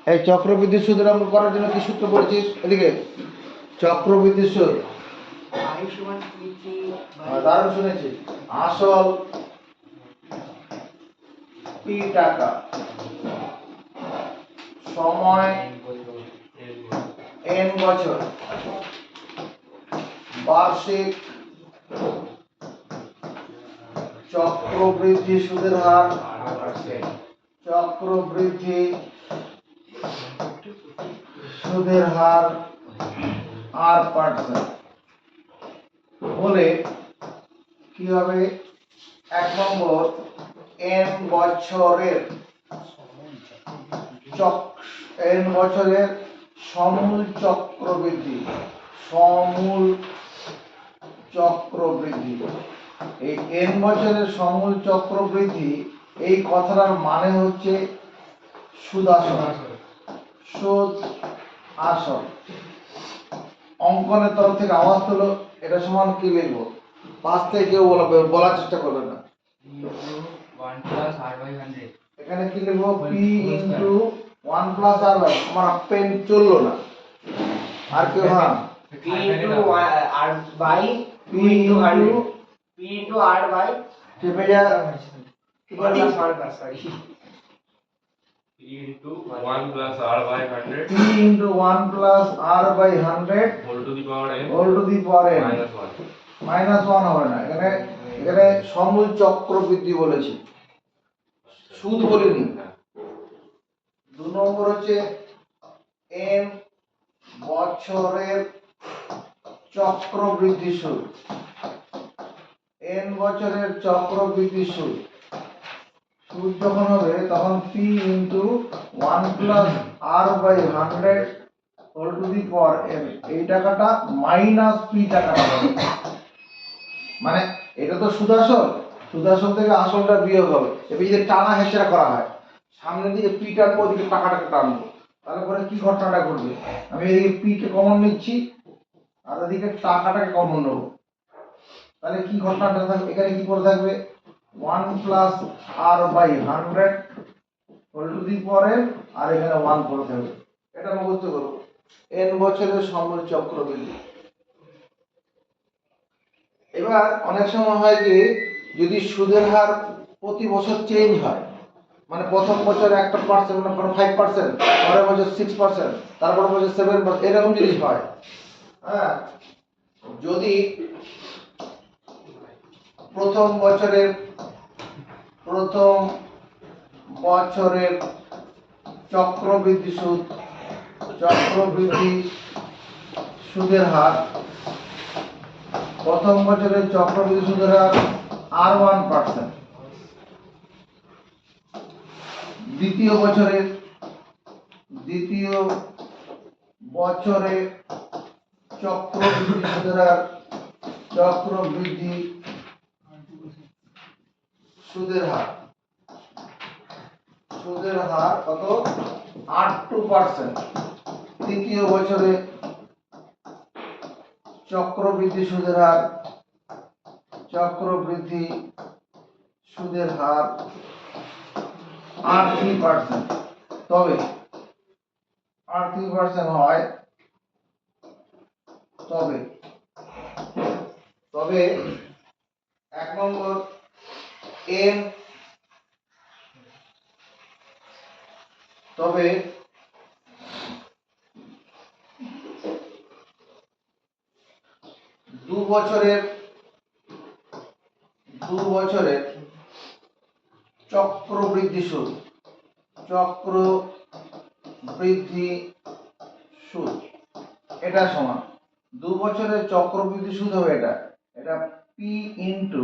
এই চক্রবৃদ্ধি সুদের অঙ্ক করার জন্য কি সূত্র পড়েছিস? এদিকে চক্রবৃদ্ধি সুদ দারুণ শুনেছি। আসল পি টাকা সময় n বছর বার্ষিক চক্রবৃদ্ধি সুদের হার চক্রবৃদ্ধি সুদের হার r% বলে কি হবে? 1 নম্বর n বছরের সমূল চক্রবৃদ্ধি এই n বছরের সমূল চক্রবৃদ্ধি এই কথাটার মানে হচ্ছে সুদ আসল। অঙ্কনের তরফ থেকে আওয়াজ তোলো, এটা সমান কি লিখবো? পাঁচ থেকে কেউ বলার চেষ্টা করবে না। এখানে কি লিখবো? p into 1 plus r by, আমার পেন চললো না, আর কেউ হ্যাঁ p into r by 2 into 100 p into r by চেপে যা কি বললাম? Sorry p into 1 plus r by 100 p into 1 plus r by 100 whole to the power n minus 1 হবে না, এখানে সমূল চক্রবৃদ্ধি বলেছি, সুদ বলিনি। 2 নম্বর হচ্ছে n বছরের চক্রবৃদ্ধি সুদ। n বছরের চক্রবৃদ্ধি সুদ যখন হবে তখন p into 1 plus r by 100 whole to the power n, এই টাকাটা মাইনাস p টাকাটা হবে। মানে এটা তো সুদ আসল থেকে আসলটা বিয়োগ হবে। এবার যদি টানা হেঁচড়া করা হয়, সামনে দিকে p টানবো, ওদিকে টাকাটাকে টানবো, তাহলে পরে কি ঘটনাটা ঘটবে? আমি এদিকে p কে কমন নিচ্ছি আর এদিকে টাকাটাকে কমন নেবো, তাহলে কি ঘটনাটা থাকবে? এখানে কি করে থাকবে? 1 plus r by 100 whole to the power n, আর এখানে 1 করে থাকবে। এটা মুখস্থ করব। n বছরের সমূল চক্রবৃদ্ধি। এবার অনেক সময় হয় যে যদি সুদের হার প্রতি বছর চেঞ্জ হয়, মানে প্রথম বছর 1%, মানে 5%, পরের বছর 6%, তারপর বছর 7%, এরকম জিনিস হয়। হ্যাঁ, যদি প্রথম বছরের চক্রবৃদ্ধি সুদের হার, প্রথম বছরের চক্রবৃদ্ধি সুদের হার r1%, দ্বিতীয় বছরে চক্রবৃদ্ধি সুদের হার কত? 8%। তৃতীয় বছরে চক্রবৃদ্ধি সুদের হার 3%। তবে 3% হয়, তবে 1 নম্বর n, তবে দু বছরের চক্রবৃদ্ধি সুদ এটা সমান 2 বছরের চক্রবৃদ্ধি সুদ হবে এটা p into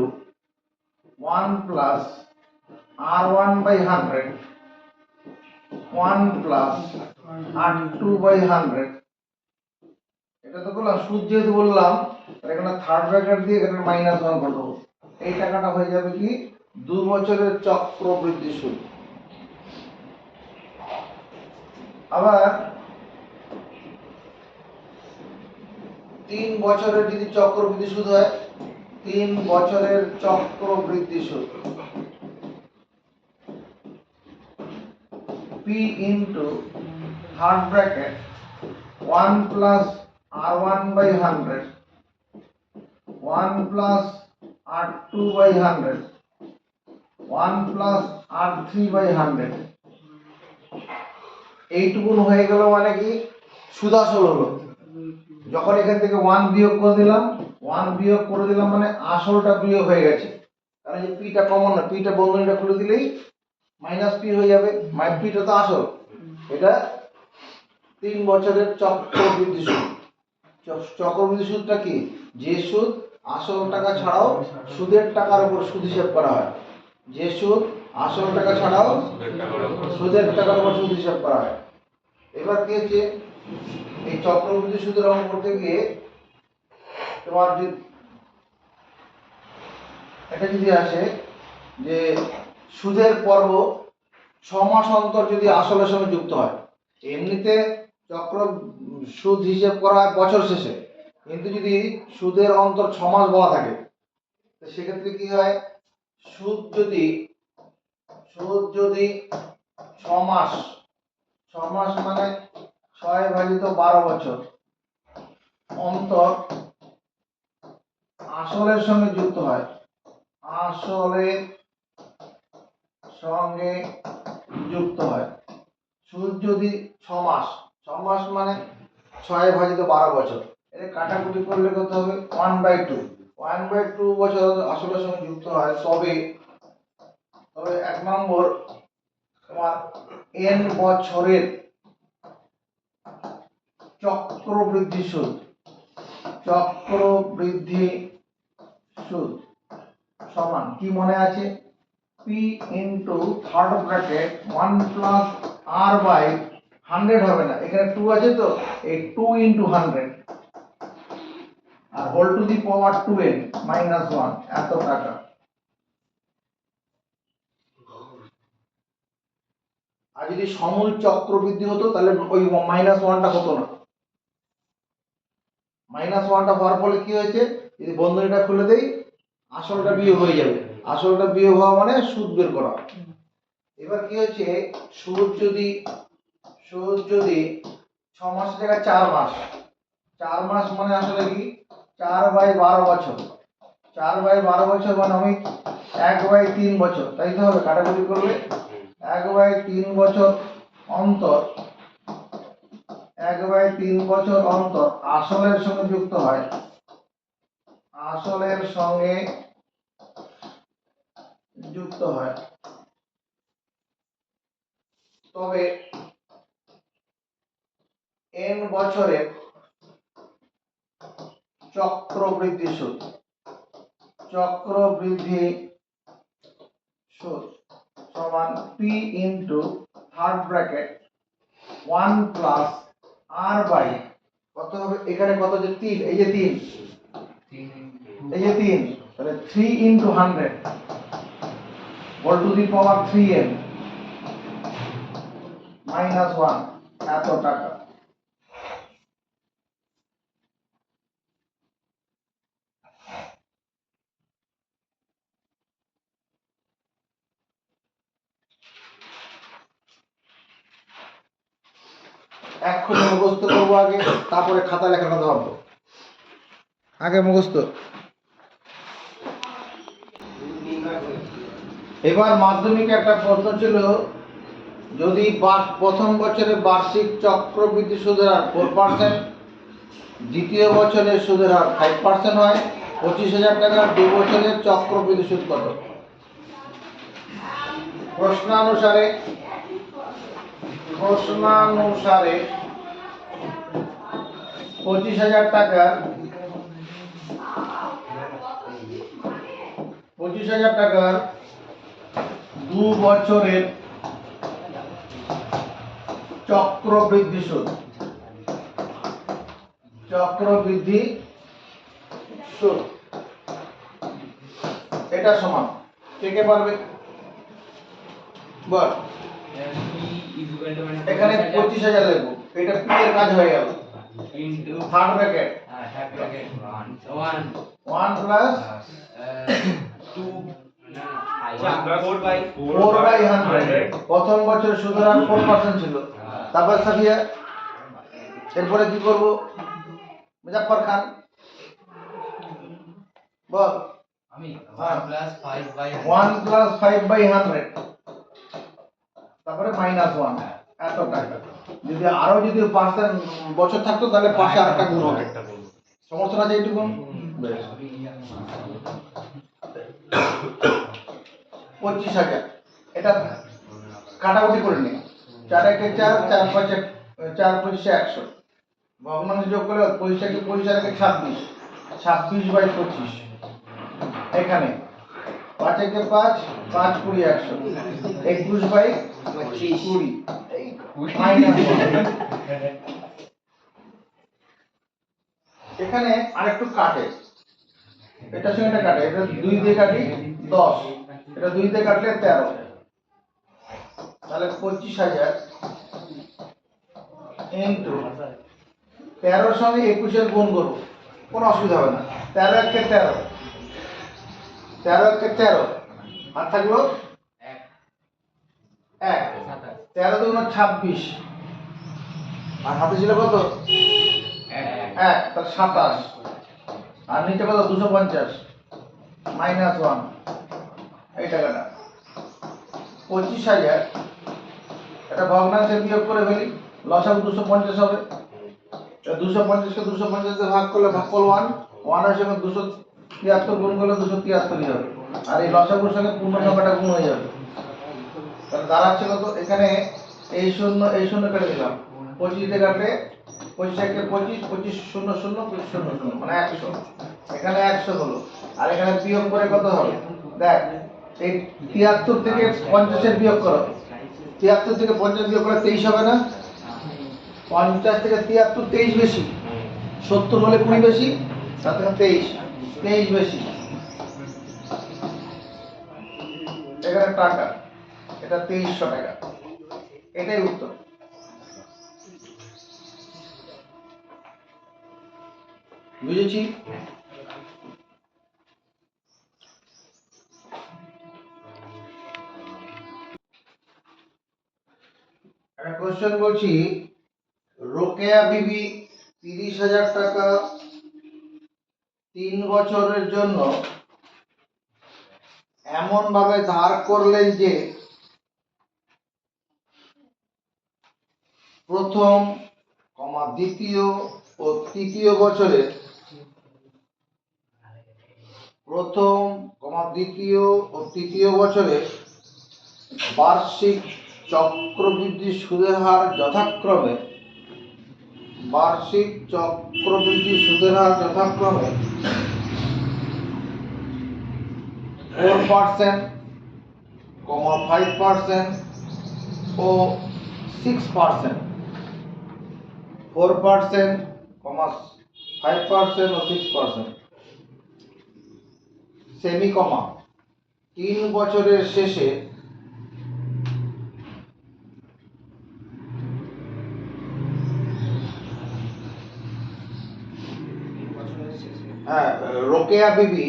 1 plus r1 by 100 1 plus r2 by 100। এটা তো বললাম সুদ, যেহেতু বললাম এখানে থার্ড ব্র্যাকেট দিয়ে এখানে -1 করে দেবো। এই টাকাটা হয়ে যাবে কি? 2 বছরের চক্রবৃদ্ধি সুদ। আবার 3 বছরের যদি চক্রবৃদ্ধি সুদ হয়, 3 বছরের চক্রবৃদ্ধি সুদ p into third bracket 1 plus r1 by 100 1 plus r2 by 100 1 plus r3 by 100। এইটুকুন হয়ে গেল মানে কি সুদ আসল হলো। যখন এখান থেকে 1 বিয়োগ করে দিলাম 1 বিয়োগ করে দিলাম মানে আসলটা বিয়োগ হয়ে গেছে, কারণ যে পিটা কমন না, পিটা বন্ধনীটা খুলে দিলেই মাইনাস পি হয়ে যাবে। পিটা তো আসল। এটা 3 বছরের চক্রবৃদ্ধি সুদ। চক্রবৃদ্ধি সুদটা কি? যে সুদ আসল টাকা ছাড়াও সুদের টাকার উপর সুদ হিসাব করা হয়। যে সুদ আসল টাকা ছাড়াও সুদের টাকার উপর সুদ হিসাব করা হয়। এবার কি হচ্ছে, এই চক্রবৃদ্ধি সুদের অঙ্ক করতে গিয়ে তোমার যে এটা যদি আসে যে সুদের পর্ব 6 মাস অন্তর যদি আসলের সঙ্গে যুক্ত হয়, এমনিতে চক্র সুদ হিসেব করা হয় বছর শেষে, কিন্তু যদি সুদের অন্তর 6 মাস বলা থাকে তো সেক্ষেত্রে কি হয়, সুদ যদি 6 মাস, 6 মাস মানে 6 ভাজিত 12 বছর অন্তর আসলের সঙ্গে যুক্ত হয়, আসলের সঙ্গে যুক্ত হয়। সুদ যদি 6 মাস, 6 মাস মানে 6 ভাজিত 12 বছর, এটা কাটাকুটি করলে কত হবে 1/2, 1/2 বছর আসলের সঙ্গে যুক্ত হয়, তবে 1 নম্বর তোমার n বছরের চক্রবৃদ্ধি সুদ, চক্রবৃদ্ধি সুদ সমান কি মনে আছে, p into third bracket 1 plus r by 100 হবে না, এখানে 2 আছে তো এই 2 ইনটু 100 আর whole to the power 2n minus 1 এত টাকা। আর যদি সমূল চক্রবৃদ্ধি হতো তাহলে ওই মাইনাস 1টা হতো না। মাইনাস 1টা হওয়ার ফলে কি হয়েছে, যদি বন্ধনীটা খুলে দেই আসলটা বিয়োগ হয়ে যাবে, আসলটা বিয়োগ হওয়া মানে সুদ বের করা। এবার কি হচ্ছে, সুদ যদি 6 মাসের জায়গায় 4 মাস, 4 মাস মানে আসলে কি 4/12 বছর, 4/12 বছর মানে আমি 1/3 বছর, তাই তো হবে, কাটাকুটি করলে 1/3 বছর অন্তর, 1/3 বছর অন্তর আসলের সঙ্গে যুক্ত হয়, আসলের সঙ্গে যুক্ত হয়, তবে n বছরের চক্রবৃদ্ধি সুদ, চক্রবৃদ্ধি সুদ সমান p into third bracket 1 plus r by কত হবে, এখানে কত যে 3, এই যে 3, এই যে 3, তাহলে 3 into 100 whole to the power 3n minus 1 এত টাকা। এক্ষুনি মুখস্থ করবো আগে, তারপরে খাতা লেখার কথা ভাববো, আগে মুখস্থ। এবার মাধ্যমিকে একটা প্রশ্ন ছিল, যদি প্রথম বছরে বার্ষিক চক্রবৃদ্ধি সুদের হার 4%, দ্বিতীয় বছরের সুদের হার 5% হয়, 25,000 টাকার 2 বছরের চক্রবৃদ্ধি সুদ কত? প্রশ্নানুসারে 25,000 টাকার 2 বছরের চক্রবৃদ্ধি সুদ, চক্রবৃদ্ধি সুদ এটা সমান, কে কে পারবে বল? এখানে 25,000 লিখবো, এটা p এর কাজ হয়ে গেল, ইনটু থার্ড ব্র্যাকেট 1 প্লাস 2 4/100 4/100 প্রথম বছরের সুদের হার 4% ছিল, তারপর সাফিয়া, এরপরে কি করব? মুজাফফর খান বল। আমি 1 প্লাস 5 বাই 1 প্লাস 5 বাই 100, তারপরে মাইনাস 1, এত টাকা। যদি আরো যদি বছর থাকতো তাহলে পাশে আরেকটা গুণ হতো। একটা গুণ। সমস্যা আছে এইটুকু? বেশ। 25,000, এটা কাটাকুটি করে নি। 4 একে 4, 4 5 4 5 100, ভগ্নাংশ যোগ করলে 25 একে 25 আর একে 26, 26 বাই 25। এখানে 5 একে 5, 5 20 100, 21 বাই 20, মাইনাস 1। এখানে আরেকটু কাটে, এটার সঙ্গে এটা কাটে, এটা 2 দিয়ে কাটি 10, এটা 2 দিয়ে কাটলে 13, তাহলে 25,000 ইন্টু 13 সঙ্গে 21 এর গুণ করবো, কোনো অসুবিধা হবে না। 13 একে 13, 13 একে 13, আর থাকলো 1, 13 দুগুণ 26, আর হাতে ছিল কত? 1, তার 27, আর নিচে কত? 250 মাইনাস 1, এই টাকাটা 25,000। এটা ভগ্নাংশে বিয়োগ করে ফেলি, লসাগু 250 হবে। 250 কে 250 দিয়ে ভাগ করলে ভাগফল 1, 1 এর সঙ্গে 273 গুণ করলে 273 হবে, আর এই লসাগুর সঙ্গে পূর্ণ সংখ্যাটা গুণ হয়ে যাবে। তাহলে দাঁড়াচ্ছে কত? এখানে এই শূন্য কেটে দিলাম, 25 দিয়ে কাটলে 25 একে 25, 25 0 0, 25 0 0, মানে 100। এখানে 100 হলো, আর এখানে বিয়োগ করে কত হবে? দেখ, এই 73 থেকে 50 এর বিয়োগ করো, 73 থেকে 50 বিয়োগ করে 23 হবে না? 50 থেকে 73, 23 বেশি, 70 হলে 20 বেশি, তার থেকে 23 বেশি। এখানে টাকা, এটা 2300 টাকা, এটাই উত্তর। বুঝেছি? একটা কোশ্চেন বলছি, রোকেয়া বিবি 30,000 টাকা 3 বছরের জন্য এমন ভাবে ধার করলেন যে প্রথম, দ্বিতীয় ও তৃতীয় বছরে বার্ষিক চক্রবৃদ্ধি সুদের হার যথাক্রমে 4%, 5% ও 6%, 4%, 5% ও 6%, সেমিকমা 3 বছরের শেষে রোকেয়া বিবি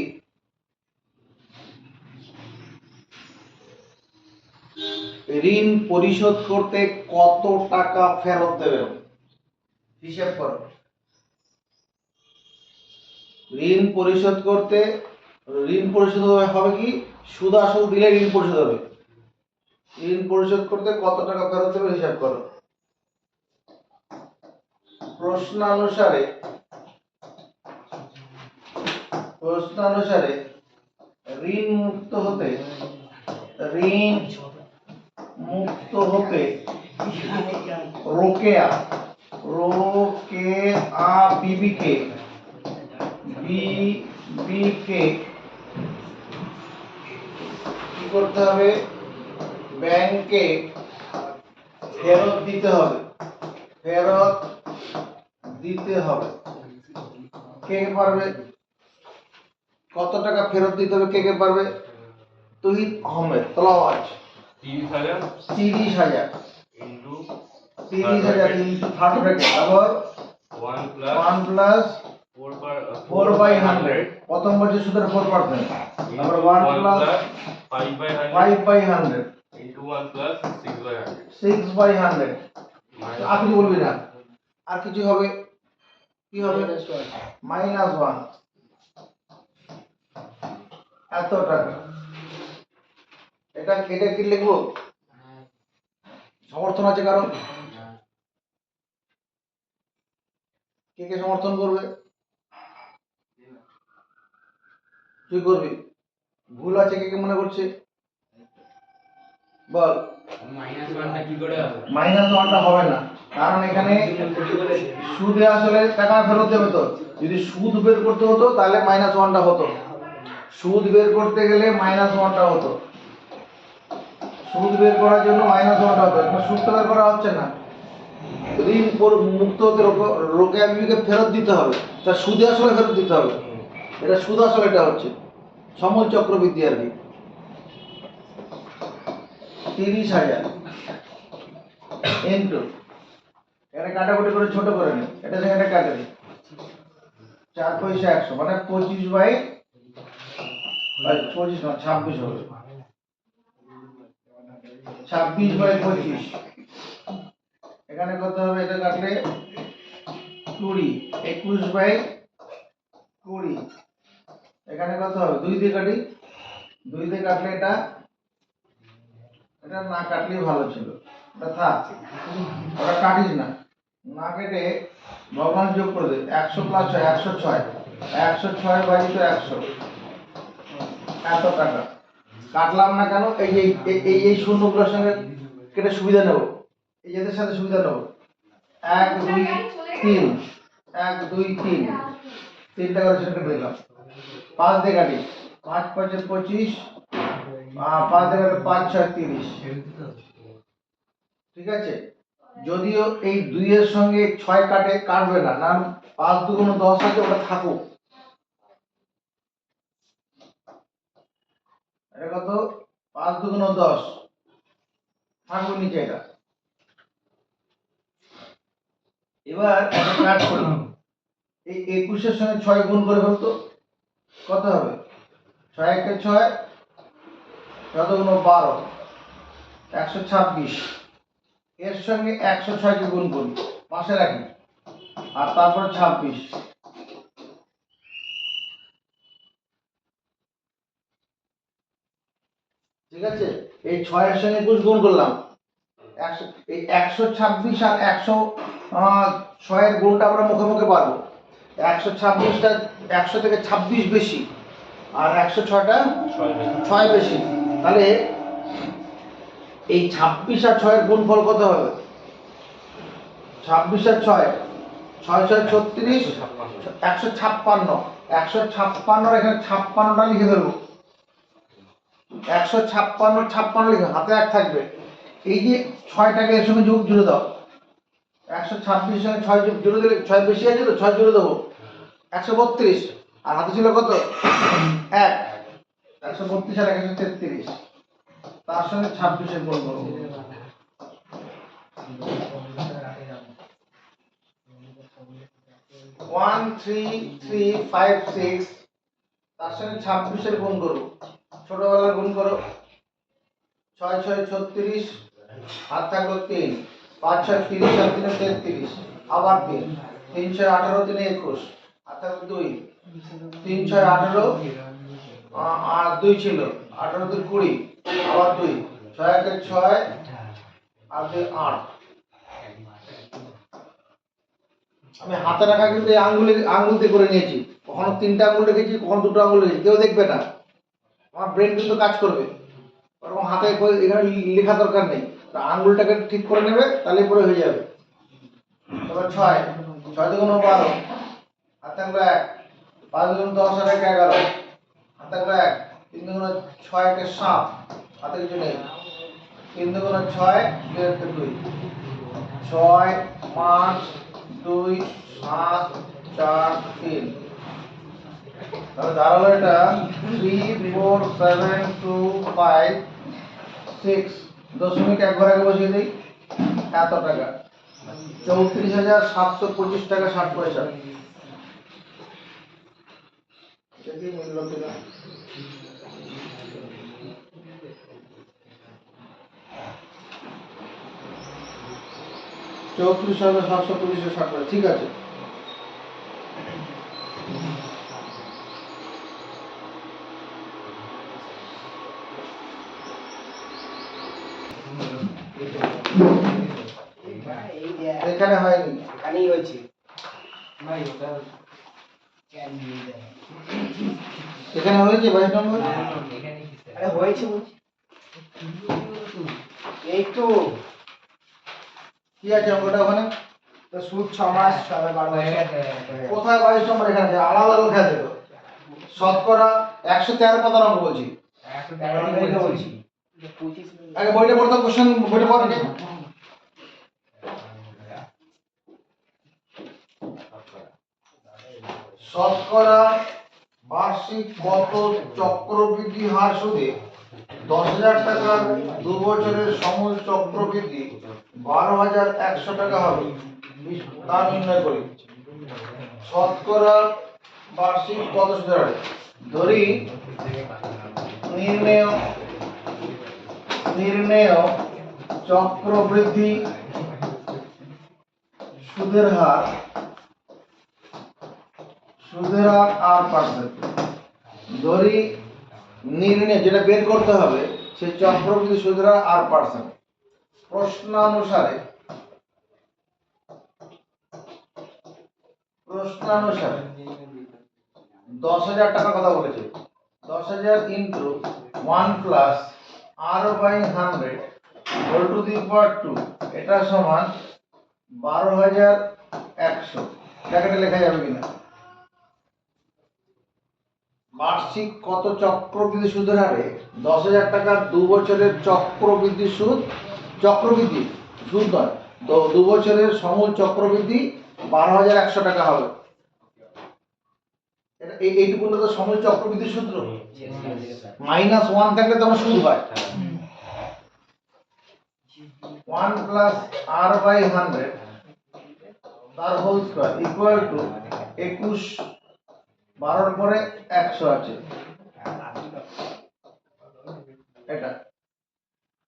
ঋণ পরিশোধ করতে কত টাকা ফেরত দেবে? হিসাব করো। ঋণ পরিশোধ হবে কি? সুদ আসল দিলে ঋণ পরিশোধ হবে। ঋণ পরিশোধ করতে কত টাকা ফেরত দেবে হিসাব করো। প্রশ্নানুসারে ঋণ মুক্ত হতে রোকেয়া বিবিকে কি করতে হবে? ব্যাংকে ফেরত দিতে হবে। কে পারবে? কত টাকা ফেরত দিতে হবে কে পারবে? তহিদ আহমেদ, তলাওয়াজ। 30,000 ইন্টু 30,000 ইন্টু 30, তারপর 1 প্লাস 4 বাই 100, প্রথম বছর সুদের 4%, তারপর 1 plus 5 by 100 into 1 plus 6 by 100 6 by 100 আর কিছু বলবি না, আর কিছু হবে, কি হবে, -1 এত টাকা। এটা কি লিখবো? সমর্থন আছে কারণ? কে কে সমর্থন করবে? তুই করবি? ভুল আছে কে কে মনে করছে? বল। -1টা কি করে হবে? -1টা হবে না, কারণ এখানে সুদে আসলে টাকা ফেরত দেবে। তো যদি সুদ বের করতে হতো তাহলে -1টা হতো, সুদ বের করতে গেলে -1টা হতো, সুদ বের করার জন্য -1টা হতো। এখন সুদ তো বের করা হচ্ছে না, ঋণ মুক্ত হতে রোকেয়া বিবিকে ফেরত দিতে হবে, তার সুদে আসলে ফেরত দিতে হবে। এটা সুদ আসলে এটা হচ্ছে সমল চক্রবৃদ্ধি আর কি। 30,000 ইন্টু, এখানে কাটাকুটি করে ছোট করে নি, এটা থেকে এটা কাটে নি, 4 পয়সা 100 মানে 25 না 26 হবে, 26/25। এখানে কত হবে? এটা কাটলে 20, 21/20। এখানে কত হবে? 2 দিয়ে কাটি, 2 দিয়ে কাটলে এটা না কাটলেই ভালো ছিল, এটা থাক, ওটা কাটিস না, না কেটে ভগ্নাংশ যোগ করে দে। 100 + 6 106, 106/100 এত টাকা। কাটলাম না কেন? এই শূন্যগুলোর সঙ্গে কেটে সুবিধা নেব, এই এদের সাথে সুবিধা নেব। 1 2 3, 1 2 3, 3টা করে সেটা কেটে দিলাম। 5 দিয়ে কাটি, 5 5 25, 5 দিয়ে কাটলে 5 6 30। ঠিক আছে, যদিও এই 2 এর সঙ্গে 6 কাটবে না, কারণ 5 2 10 আছে, ওটা থাকুক। এটা কত? 5 2 10 থাকবে নিচে এটা। এবার একটা কাজ করি, এই 21 এর সঙ্গে 6 গুণ করে ফেলতো, কত হবে? 6 1 6, 6 2 12, 126। এর সঙ্গে 106 কে গুণ করি, পাশে রাখি, আর তারপর 26। ঠিক আছে, এই 6 এর সঙ্গে 21 গুণ করলাম, এই 126 আর 106 এর গুণটা আমরা মুখে মুখে পারবো। 126টা 100 থেকে 26 বেশি, আর 106টা 6 বেশি। তাহলে এই 26 আর 6 এর গুণফল কত হবে? 26 আর 6, 6 6 36, 156। 156 এখানে 56টা লিখে দেবো, 156 লিখে হাতে 1 থাকবে। এই যে 6টাকে এর সঙ্গে জুড়ে দাও, 126 সঙ্গে 6 জুড়ে দিলে 6 বেশি আছে তো, 6 জুড়ে দেবো, 132। আর হাতে ছিল কত? 1, 132 আর 133, তার সঙ্গে 26 এর গুণ করবো। 13356, তার সঙ্গে 26 এর গুণ করবো, ছোটবেলার গুণ করো। 6 6 36, হাত থাকলো 3, 5 6 30 আর 3 33, আবার 3, 3 6 18, 3 21, হাত থাকলো 2, 3 6 18, আর 2 ছিল, 18 2 20, আবার 2, 6 1 6, আর 2 8। আমি হাতে রাখা কিন্তু এই আঙ্গুল দিয়ে করে নিয়েছি, কখনো 3টা আঙ্গুল রেখেছি, কখনো 2টো আঙ্গুল রেখেছি, কেউ দেখবে না, আমার ব্রেন কিন্তু কাজ করবে। ওরকম হাতে এখানে লেখা দরকার নেই, আঙ্গুলটাকে ঠিক করে নেবে, তাহলে পরে হয়ে যাবে। এবার 6 6 2 12, হাত থাকলো 1, 5 2 10 আর 1 11, হাত থাকলো 1, 3 2 6 1 7, হাতে কিছু নেই, 3 2 6 2 1 2, 6 5 2 7 4 3। তাহলে দাঁড়ালো এটা 3 4 7 2 5 6, দশমিক 1 ঘর আগে বসিয়ে দিই, এত টাকা, 34,725 টাকা 60 পয়সা। দেখি মিলল কিনা। 34,720 ঠিক আছে। এখানে হয়নি, এখানেই হয়েছে। এখানে হয়েছে 22 নম্বর। আরে হয়েছে বলছি। এই তো কি আছে অঙ্কটা ওখানে? তো সুদ 6 মাস 12 মাস কোথায় 22 নম্বর? এখানে আছে, আলাদা লেখা আছে তো। শতকরা 113 পাতার অঙ্ক বলছি। বলছি। আগে বইটা পড়তে, কোশ্চেন বইটা পড় আগে। শতকরা বার্ষিক কত চক্রবৃদ্ধি হার সুদে 10,000 টাকার 2 বছরের সমূল চক্রবৃদ্ধি 12,100 টাকা হবে, তা নির্ণয় করি। শতকরা বার্ষিক কত সুদের হারে ধরি নির্ণেয় চক্রবৃদ্ধি সুদের হার আর পার্সেন্ট ধরি নির্ণয়, যেটা বের করতে হবে সেই চক্রবৃদ্ধি সুদের হার আর পার্সেন্ট। প্রশ্নানুসারে 10,000 টাকার কথা বলেছে। 10,000 into 1 plus r by 100 whole to the power 2, এটা সমান 12,100। ব্র্যাকেটে লেখা যাবে কিনা? বার্ষিক কত চক্রবৃদ্ধি সুদের হারে 10,000 টাকার 2 বছরের চক্রবৃদ্ধি সুদ নয়, তো 2 বছরের সমূল চক্রবৃদ্ধি 12,100 টাকা হবে। এইটুকু তো সমূল চক্রবৃদ্ধি সূত্র। -1 থাকলে তখন সুদ হয়। 1 প্লাস r বাই 100 তার হোল স্কয়ার ইকুয়াল টু 21, 12 পরে 100 আছে।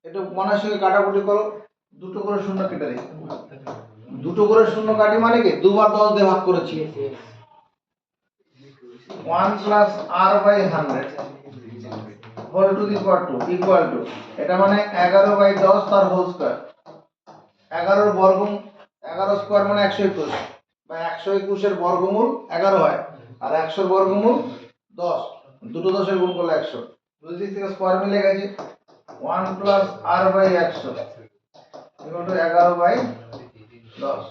এটা মনের সঙ্গে কাটাকুটি করো, দুটো করে শূন্য কেটে দিই। দুটো করে শূন্য কাটি মানে কি দুবার 10 দিয়ে ভাগ করেছি। 1 plus r by 100 whole to the power 2 equal to, এটা মানে 11 বাই 10 তার হোল স্কয়ার। 11 এর বর্গমূল, 11 স্কয়ার মানে 121, বা 121 এর বর্গমূল 11 হয়, আর 100 এর বর্গমূল 10, দুটো 10 এর গুণ করলে 100। দুই দিক থেকে স্কয়ার মিলে গেছে। 1 plus r by 100 equal to 11 by 10।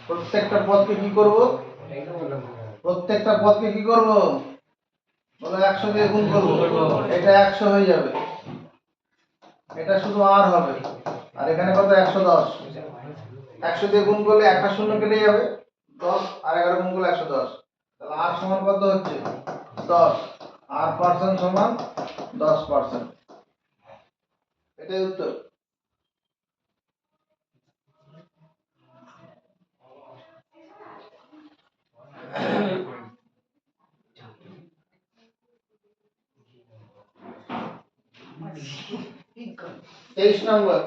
প্রত্যেকটা পদকে কি করব? বলো 100 দিয়ে গুণ করব, এটা 100 হয়ে যাবে, এটা শুধু r হবে, আর এখানে কত 110। 100 দিয়ে গুণ করলে একটা শূন্য কেটে যাবে, 10 আর 11 গুণ করলে 110, তাহলে r সমান কত হচ্ছে 10, r পার্সেন্ট সমান 10%। এটাই উত্তর। তেইশ নম্বর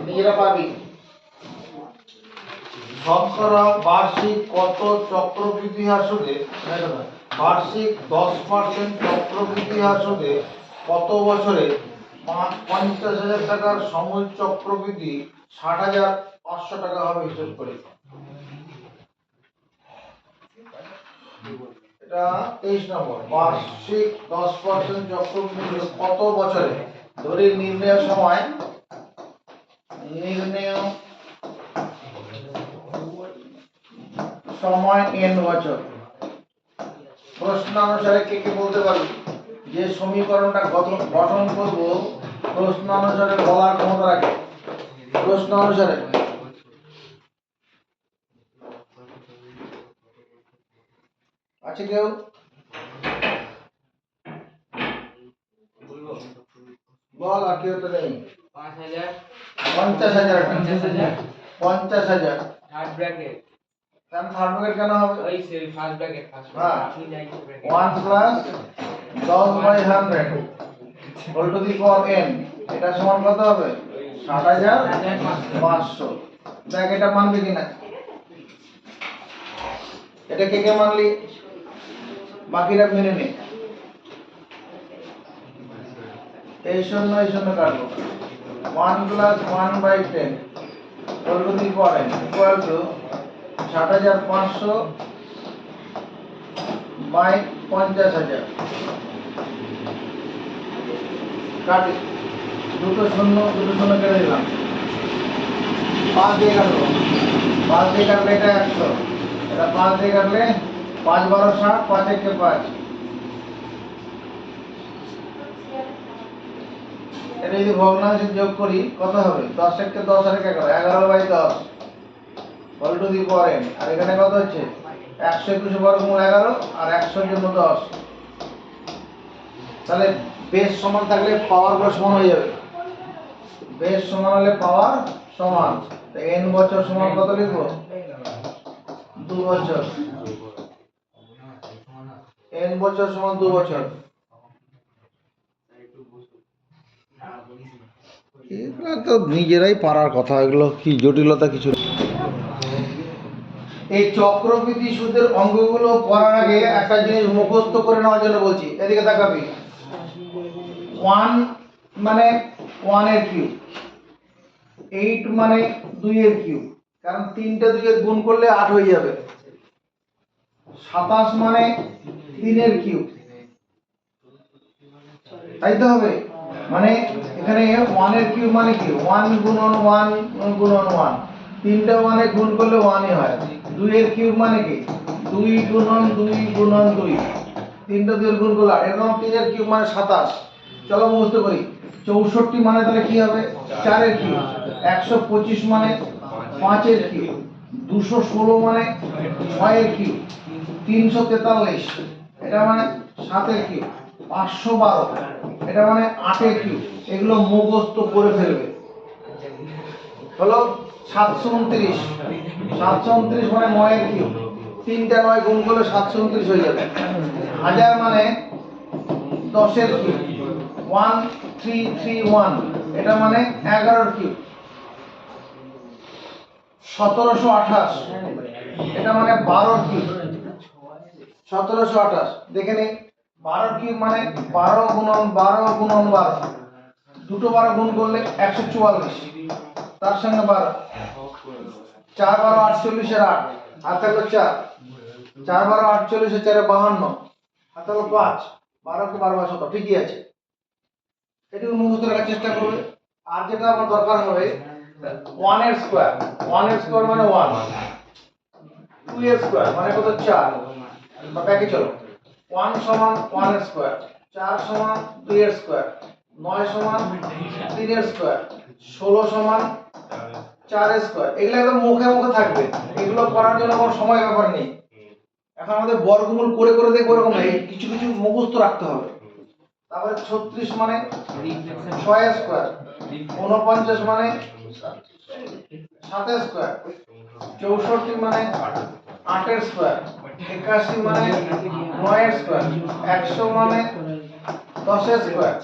নিজেরা পাবি। শতকরা বার্ষিক কত চক্রবৃদ্ধি হার সুদে, বার্ষিক 10% চক্রবৃদ্ধি হার সুদে কত বছরে 50,000 টাকার সমূল চক্রবৃদ্ধি 60,500 টাকা হবে হিসাব করে। এটা 23 নম্বর। বার্ষিক 10% চক্রবৃদ্ধি কত বছরে ধরি নির্ণয় সময় n বছর। প্রশ্ন অনুসারে কে কে বলতে পারবে? যে সমীকরণটা গঠন করব প্রশ্ন অনুসারে বলার ক্ষমতা রাখে। প্রশ্ন অনুসারে আছে কেউ? বল, আর কেউ তো নেই। 5,000 50,000 50,000 থার্ড ব্র্যাকেট কেন থার্ড ব্র্যাকেট কেন হবে? ওই সে ফার্স্ট ব্র্যাকেট হ্যাঁ। আপনি যাই bracket 1 plus 10 by 100 whole to the power n, এটা সমান কত হবে 60,500। দেখ এটা মানবে কিনা, এটা কে কে মানলি, বাকিরা মেনে নে। এই শূন্য কাটবো, 1 + 1/10 whole to the power n equal to 60,500 by 50,000। কাটি, দুটো শূন্য কেটে দিলাম, 5 দিয়ে কাটবো, 5 দিয়ে কাটলে এটা 100, এটা 5 দিয়ে কাটলে 5 12 60, 5 1 5। এটা যদি ভগ্নাংশে যোগ করি কত হবে, 10 1 10 আর 1 11/10 whole to the power n। আর এখানে কত হচ্ছে 121 বর্গমূল 11 আর 100 এর জন্য 10। তাহলে বেস সমান থাকলে পাওয়ার গুলো সমান হয়ে যাবে, বেস সমান হলে পাওয়ার সমান। তো n বছর সমান কত লিখবো, 2 বছর, n বছর সমান 2 বছর। এগুলো তো নিজেরাই পারার কথা, এগুলো কি জটিলতা কিছু নেই। এই চক্রবৃদ্ধি সুদের অঙ্কগুলো করার আগে একটা জিনিস মুখস্থ করে নেওয়ার জন্য বলছি, এদিকে তাকাবি। 1 মানে 1 এর কিউব, 8 মানে 2 এর কিউব, কারণ 3টা 2 এর গুণ করলে 8 হয়ে যাবে। 27 মানে 3 এর কিউব, তাই তো হবে। মানে এখানে 1 এর কিউব মানে কি, 1 গুণন 1 গুণন 1, 3টা 1 এ গুণ করলে 1 ই হয়। 2 এর কিউব মানে কি, 2 গুণন 2 গুণন 2, 3টা 2 এর গুণ করলে 8, এরকম 3 এর কিউব মানে 27। চলো মুখস্থ করি। 64 মানে তাহলে কি হবে, 4 এর কিউব। 125 মানে 5 এর কিউব। 216 মানে 6 এর কিউব। 343 এটা মানে 7 এর কিউব। 512 এটা মানে 8 এর কিউব। এগুলো মুখস্থ করে ফেলবে। হলো 729, 729 মানে 9 এর কিউব, 3টা 9 গুণ করলে 729 হয়ে যাবে। 1000 মানে 10 এর কিউব, 1331 এটা মানে 11 এর কিউব। 1728 এটা মানে 12 এর কিউব। 1728 দেখে নেই, 12 এর কিউব মানে 12 গুণন 12 গুণন 12, দুটো 12 গুণ করলে 144, তার সঙ্গে 12, 4 12 48 এর 8, আর থাকলো 4, 4 12 48 এর 4 52, আর থাকলো 5, 12 কে 12 শত, ঠিকই আছে। এটুকু মুখস্থ রাখার চেষ্টা করবে। আর যেটা আমার দরকার হবে 1 এর স্কয়ার, 1 এর স্কয়ার মানে 1, 2 এর স্কয়ার মানে কত 4, বা ব্যাকে চলো, 1 সমান 1 এর স্কয়ার, 4 সমান 2 এর স্কয়ার, 9 সমান 3 এর স্কয়ার, 16 সমান 4 এর স্কয়ার। এগুলো একদম মুখে মুখে থাকবে, এগুলো করার জন্য কোনো সময় ব্যাপার নেই। এখন আমাদের বর্গমূল করে করে দেখবো এরকম নেই, কিছু কিছু মুখস্থ রাখতে হবে। তারপরে 36 মানে 6 এর স্কয়ার, 49 মানে 7 এর স্কয়ার, 64 মানে 8 এর স্কয়ার, 81 মানে 9 এর স্কয়ার, 100 মানে 10 এর স্কয়ার,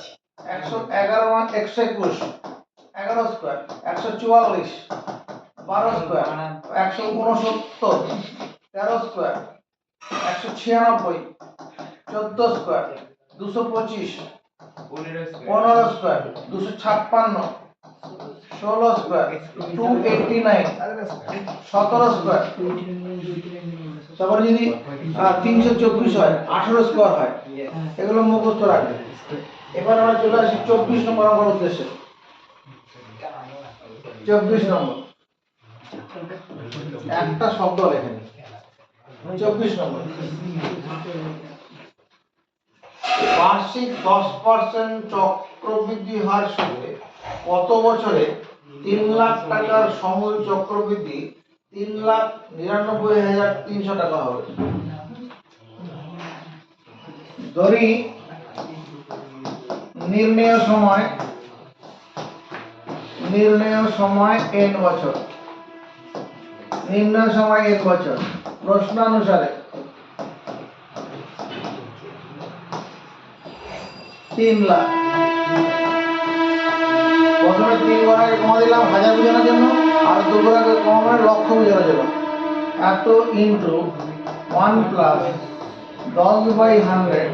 111 মানে 121 11 square, 144 12 square, 169 13 square, 196 14 square, 225 15 square, 256 16 square, 289 17 square. তারপরে যদি 324 হয়, 18 স্কয়ার হয়, এগুলো মুখস্থ রাখবে। এবার আমরা চলে আসি 24 নম্বর অঙ্কের উদ্দেশ্যে। 24 নম্বর একটা শব্দ লেখেন। 24 নম্বর, বার্ষিক 10% চক্রবৃদ্ধি হার সুদে কত বছরে 3 লাখ টাকার সমূল চক্রবৃদ্ধি 3,99,300 টাকা হবে। ধরি নির্ণয় সময় n বছর, নির্ণয় সময় n বছর। প্রশ্নানুসারে 3 লাখ 3 ঘর আগে কমা দিলাম 1000 বোঝানোর জন্য, আর 2 ঘর আগে কমা মানে লক্ষ বোঝানোর জন্য। এত into 1 plus 10/100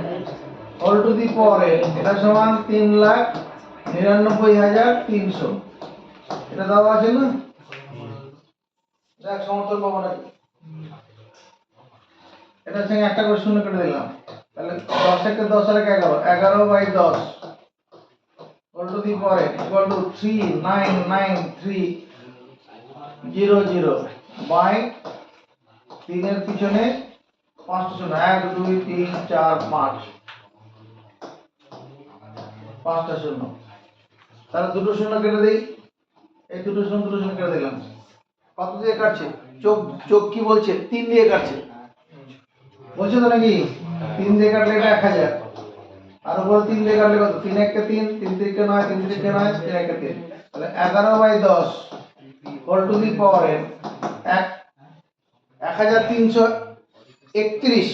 whole to the power n, এটা সমান 3,99,300। এটা দেওয়া আছে না? দেখ সমর্থন পাবো নাকি? এটার সঙ্গে একটা করে শূন্য কেটে দিলাম, তাহলে 10 থেকে 10 আর 11, 11/10 whole to the power n equal to 3,993,00 by 3 এর পিছনে 5টা শূন্য, 1 2 3 4 5, 5টা শূন্য। তাহলে দুটো শূন্য কেটে দেই, এই দুটো শূন্য কেটে দিলাম। কত দিয়ে কাটছে? চোখ চোখ কি বলছে? 3 দিয়ে কাটছে, বলছে তো নাকি? 3 দিয়ে কাটলে এটা 1000, আর উপর 3 দিয়ে কাটলে কত? 3 1 কে 3, 3 3 কে 9, 3 3 কে 9, 3 1 কে 3, তাহলে 11/10 whole to the power n 1331,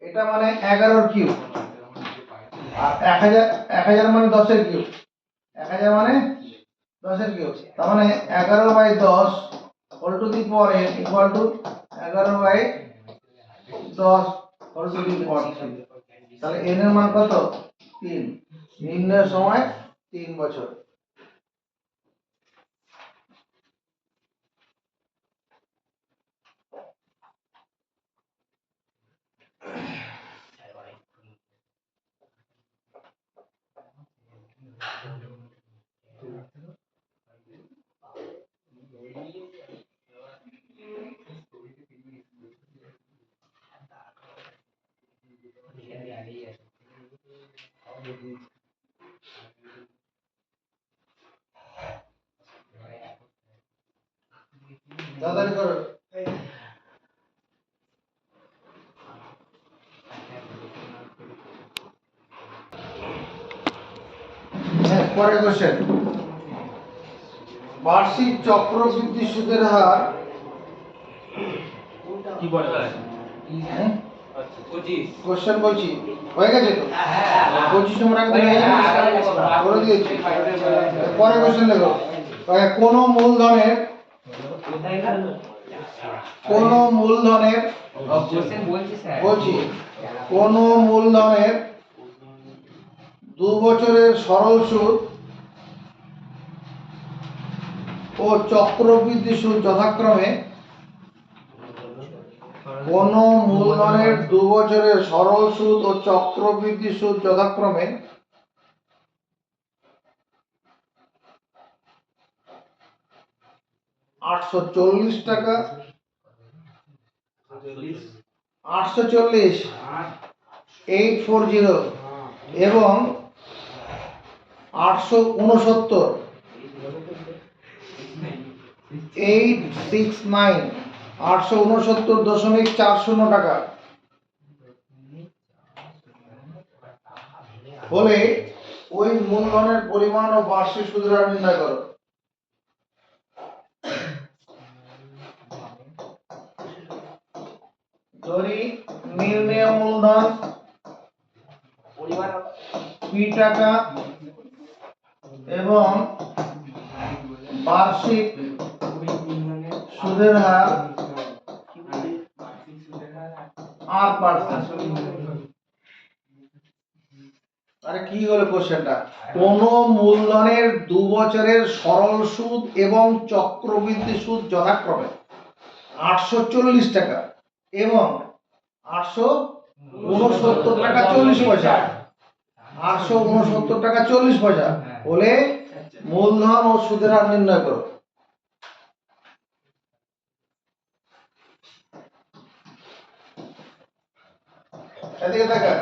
এটা মানে 11 এর কিউব, আর 1000 মানে 10 এর কিউব, 1000 মানে 10 এর কিউব, তার মানে 11/10 whole to the power n equal to 11/10 whole to the power 3। তাহলে n এর মান কত? 3। নির্ণয়ের সময় 3 বছর। তাড়াতাড়ি করো। পরের কোশ্চেন, বার্ষিক চক্রবৃদ্ধি সুদের হার কি বলে? হ্যাঁ? 25। কোশ্চেন বলছি, হয়ে গেছে তো? 25 নম্বর আগে হয়ে গেছে, করে দিয়েছি। পরে কোশ্চেন দেখো, কোন মূলধনের কোশ্চেন বলছি স্যার। বলছি কোন মূলধনের 2 বছরের সরল সুদ ও চক্রবৃদ্ধি সুদ যথাক্রমে, কোন মূলধনের 2 বছরের সরল সুদ ও চক্রবৃদ্ধি সুদ যথাক্রমে 840 টাকা, 840 840 এবং 869 869 869.40 টাকা হলে ওই মূলধনের পরিমাণ ও বার্ষিক সুদের হার নির্ণয় করো। ধরি নির্ণেয় মূলধন পরিমাণ p টাকা এবং বার্ষিক সুদের হার r%। আরে কি হলো কোশ্চেনটা? কোন মূলধনের 2 বছরের সরল সুদ এবং চক্রবৃদ্ধি সুদ যথাক্রমে 840 টাকা এবং 869 টাকা 40 পয়সা, 869 টাকা 40 পয়সা হলে মূলধন ও সুদের হার নির্ণয় করো। এদিকে দেখা,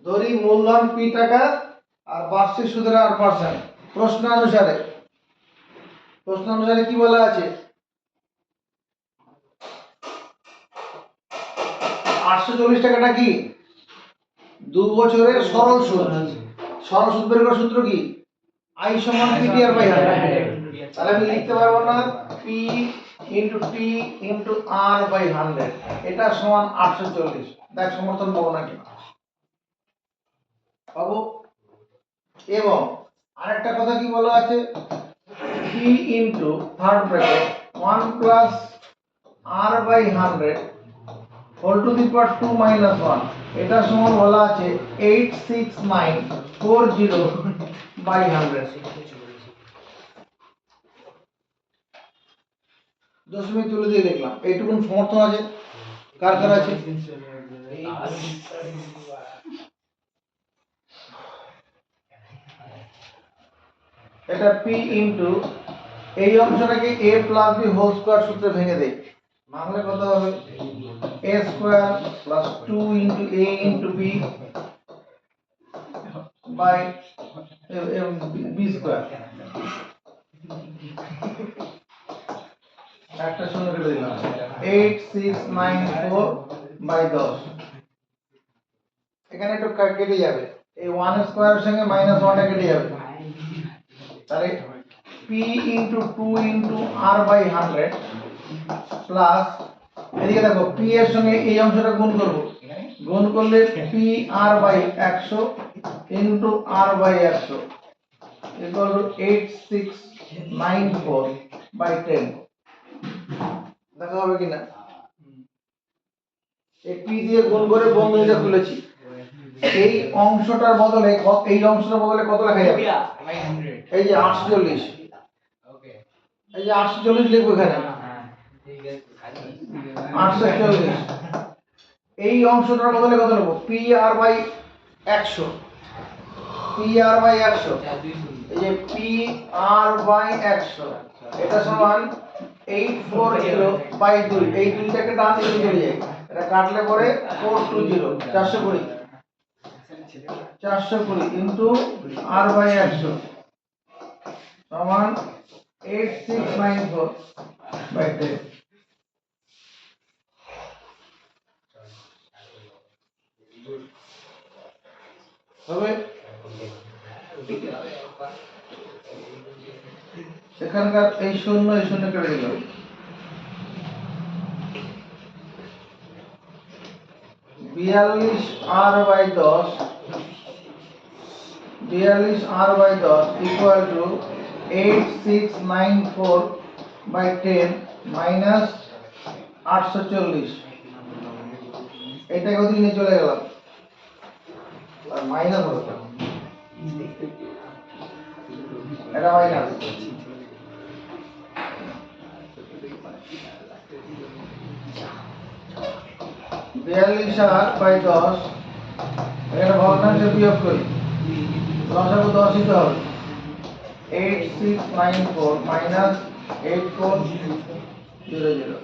ধরি মূলধন p টাকা আর বার্ষিক সুদের হার %। প্রশ্ন অনুসারে কি বলা আছে? 840 টাকাটা কি? 2 বছরের সরল সুদ। সরল সুদ বের করার সূত্র কি? I সমান PTR/100। তাহলে আমি লিখতে পারবো না P * T * R/100, এটা সমান 840। দেখ সমর্থন পাবো নাকি? পাবো। এবং আরেকটা কথা কি বলা আছে, p into third bracket 1 plus r by 100 whole to the power 2 minus 1, এটা সমান বলা আছে 86940 বাই 100। দশমিক তুলে দিয়ে দেখলাম এইটুকুন সমর্থন আছে, কার কার আছে? এটা p ইনটু এই অংশটাকে a plus b whole square সূত্রে ভেঙে দেই, ভাঙলে কত হবে a square plus 2 into a into b by b square. একটা শূন্য কেটে দিলাম, 8694 বাই 10। এখানে একটু কেটে যাবে, এই 1 স্কয়ারের সঙ্গে মাইনাস 1টা কেটে যাবে, তাহলে p into 2 into r by 100 plus এদিকে দেখো p এর সঙ্গে এই অংশটা গুণ করব, গুণ করলে p r by 100 into r by 100 equal to 8694 by 10। দেখা হবে কিনা, এই p দিয়ে গুণ করে বন্ধনীটা খুলেছি, এই অংশটার বদলে এই অংশটার বদলে কত লেখা যাবে? এই যে 48, এই যে 48 লিখবো এখানে 840। এই অংশটার বদলে কত নেব? P R by 100, P R by 100, এই যে পি আর বাই 100 এটা সমান 840 বাই 2, এই দুইটাকে ডান দিকে চলে যায়, এটা কাটলে পরে 420 420 ইনটু আর বাই 100 সমান 8694 বাই 10। হবে এখানকার এই শূন্য কেটে দিলাম, 42 r by 10, 42 r by 10 equal to 8694 by 10 minus 840। এটাকে ওদিকে নিয়ে চলে গেলাম, আর মাইনাস হবে, এটা মাইনাস 42 r বাই 10, এখানে ভগ্নাংশে বিয়োগ করি, লসাগু 10 ই তো হবে, 8694 মাইনাস 8400,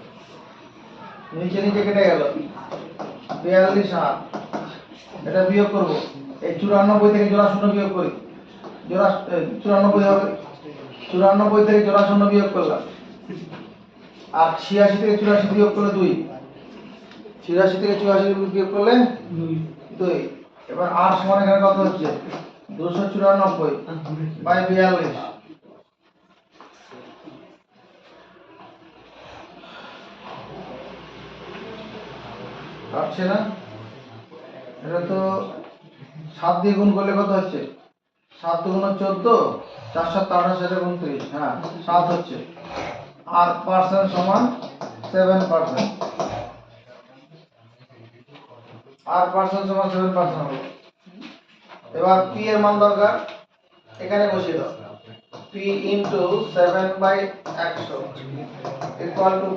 নিচে কেটে গেল 42 r, এটা বিয়োগ করব, এই 94 থেকে জোড়া শূন্য বিয়োগ করি, জোড়া 94 হবে, 94 থেকে জোড়া শূন্য বিয়োগ করলাম, আর 86 থেকে 84 বিয়োগ করলে 2, 86 থেকে 84 বিয়োগ করলে 2। এবার r সমান এখানে কত হচ্ছে 294 বাই 42। আসছে না, এটা তো 7 দিয়ে গুণ করলে কত হচ্ছে, 7 দুগুণ 14, 4 7 28, এটা 29, হ্যাঁ 7 হচ্ছে, আর পার্সেন্ট সমান 7%, আর পার্সেন্ট সমান 7% হবে। এবার p এর মান দরকার, এখানে বসিয়ে দাও, p into 7 by 100 equal to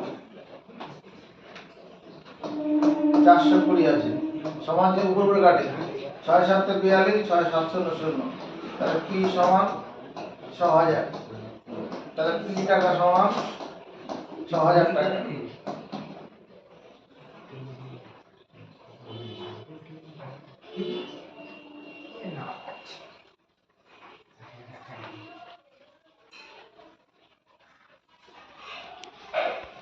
420 আছে, সমান যে উপর উপরে কাটে 6 7 42, 6 7 0 0, তাহলে p সমান 6000, তাহলে p টাকা সমান 6000 টাকা।